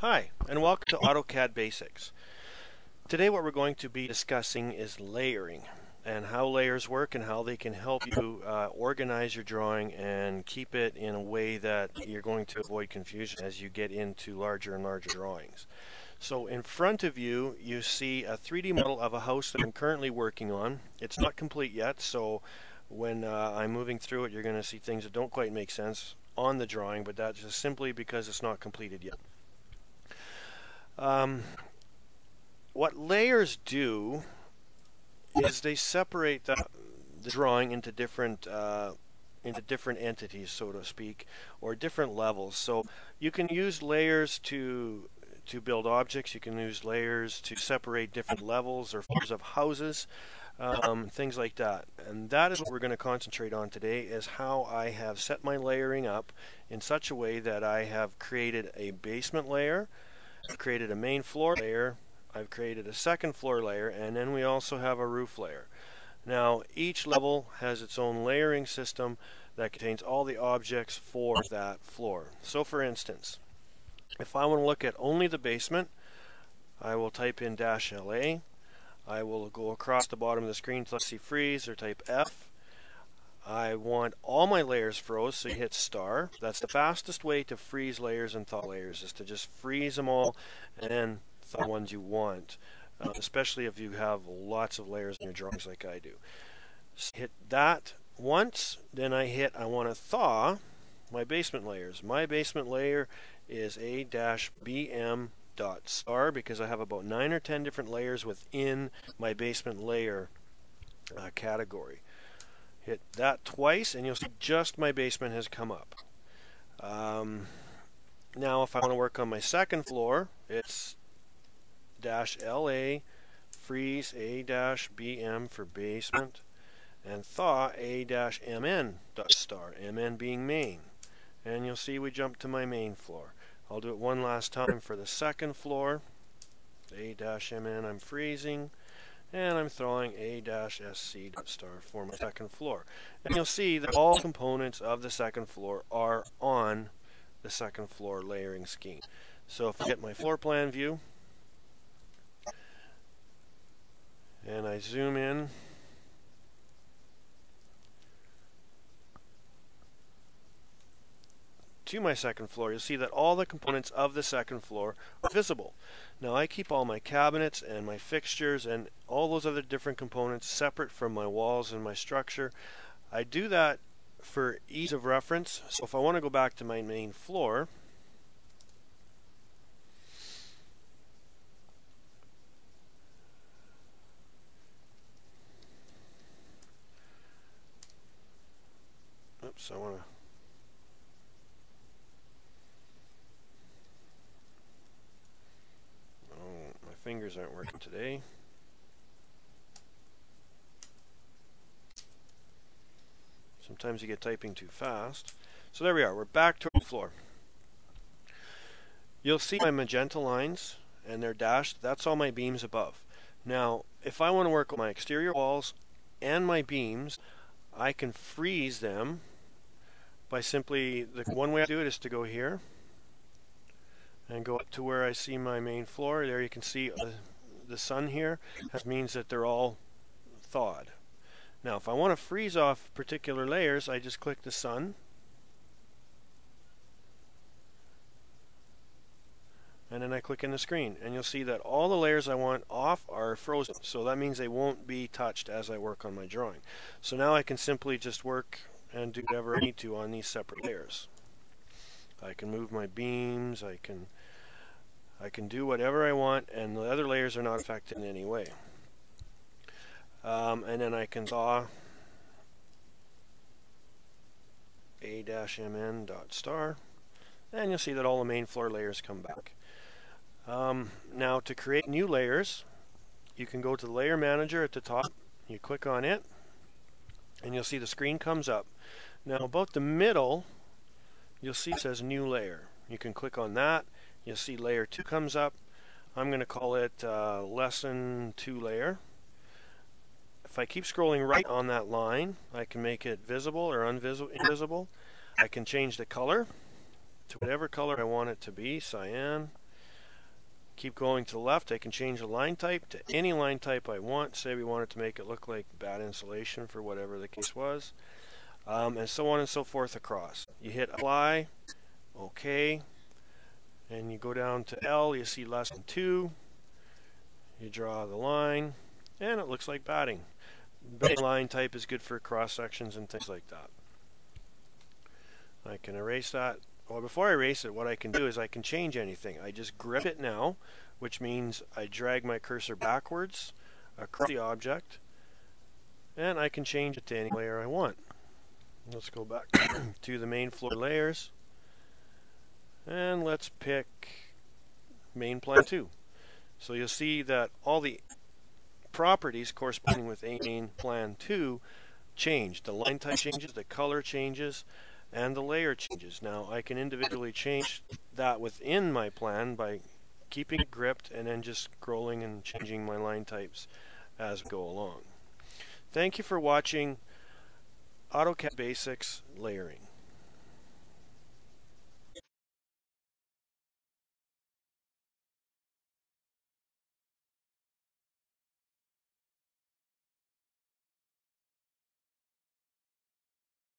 Hi, and welcome to AUTOcad Basics. Today what we're going to be discussing is layering and how layers work and how they can help you organize your drawing and keep it in a way that you're going to avoid confusion as you get into larger and larger drawings. So in front of you, you see a 3D model of a house that I'm currently working on. It's not complete yet, so when I'm moving through it, you're going to see things that don't quite make sense on the drawing, but that's just simply because it's not completed yet. What layers do is they separate the drawing into different entities, so to speak, or different levels. So you can use layers to build objects. You can use layers to separate different levels or floors of houses, things like that. And that is what we're going to concentrate on today, is how I have set my layering up in such a way that I have created a basement layer, I've created a main floor layer, I've created a second floor layer, and then we also have a roof layer. Now each level has its own layering system that contains all the objects for that floor. So for instance, if I want to look at only the basement, I will type in -LA. I will go across the bottom of the screen to see freeze or type F. I want all my layers froze, so you hit star. That's the fastest way to freeze layers and thaw layers, is to just freeze them all and then thaw the ones you want, especially if you have lots of layers in your drawings like I do. So hit that once, then I want to thaw my basement layers. My basement layer is A-BM.star because I have about 9 or 10 different layers within my basement layer category. Hit that twice and you'll see just my basement has come up. Now if I want to work on my second floor, it's -LA, freeze A-BM for basement, and thaw A-MN.star, MN being main. And you'll see we jump to my main floor. I'll do it one last time for the second floor. A-MN, I'm freezing. And I'm throwing A-SC.star for my second floor. And you'll see that all components of the second floor are on the second floor layering scheme. So if I get my floor plan view, and I zoom in, to my second floor, you'll see that all the components of the second floor are visible. Now I keep all my cabinets and my fixtures and all those other different components separate from my walls and my structure. I do that for ease of reference. So if I want to go back to my main floor, oops, I want to fingers aren't working today. Sometimes you get typing too fast. So there we are. We're back to the floor. You'll see my magenta lines, and they're dashed. That's all my beams above. Now, if I want to work on my exterior walls and my beams, I can freeze them by simply, the one way I do it is to go here and go up to where I see my main floor. There you can see the sun here. That means that they're all thawed. Now if I want to freeze off particular layers, I just click the sun, and then I click in the screen, and you'll see that all the layers I want off are frozen. So that means they won't be touched as I work on my drawing. So now I can simply just work and do whatever I need to on these separate layers. I can move my beams, I can do whatever I want, and the other layers are not affected in any way. And then I can thaw A-MN.star, and you'll see that all the main floor layers come back. Now to create new layers, you can go to the layer manager at the top, you click on it, and you'll see the screen comes up. Now about the middle, you'll see it says new layer. You can click on that. You'll see layer 2 comes up. I'm going to call it lesson 2 layer. If I keep scrolling right on that line, I can make it visible or invisible. I can change the color to whatever color I want it to be, cyan. keep going to the left, I can change the line type to any line type I want. Say we wanted to make it look like bad insulation for whatever the case was, and so on and so forth across. You hit apply, OK, and you go down to L, you see less than 2, you draw the line, and it looks like batting. Batting line type is good for cross sections and things like that. I can erase that. Well, before I erase it, what I can do is I can change anything. I just grip it now, which means I drag my cursor backwards across the object, and I can change it to any layer I want. Let's go back to the main floor layers, and let's pick main plan 2. So you'll see that all the properties corresponding with main plan 2 change. The line type changes, the color changes, and the layer changes. Now I can individually change that within my plan by keeping it gripped and then just scrolling and changing my line types as we go along. Thank you for watching AUTOcad Basics Layering.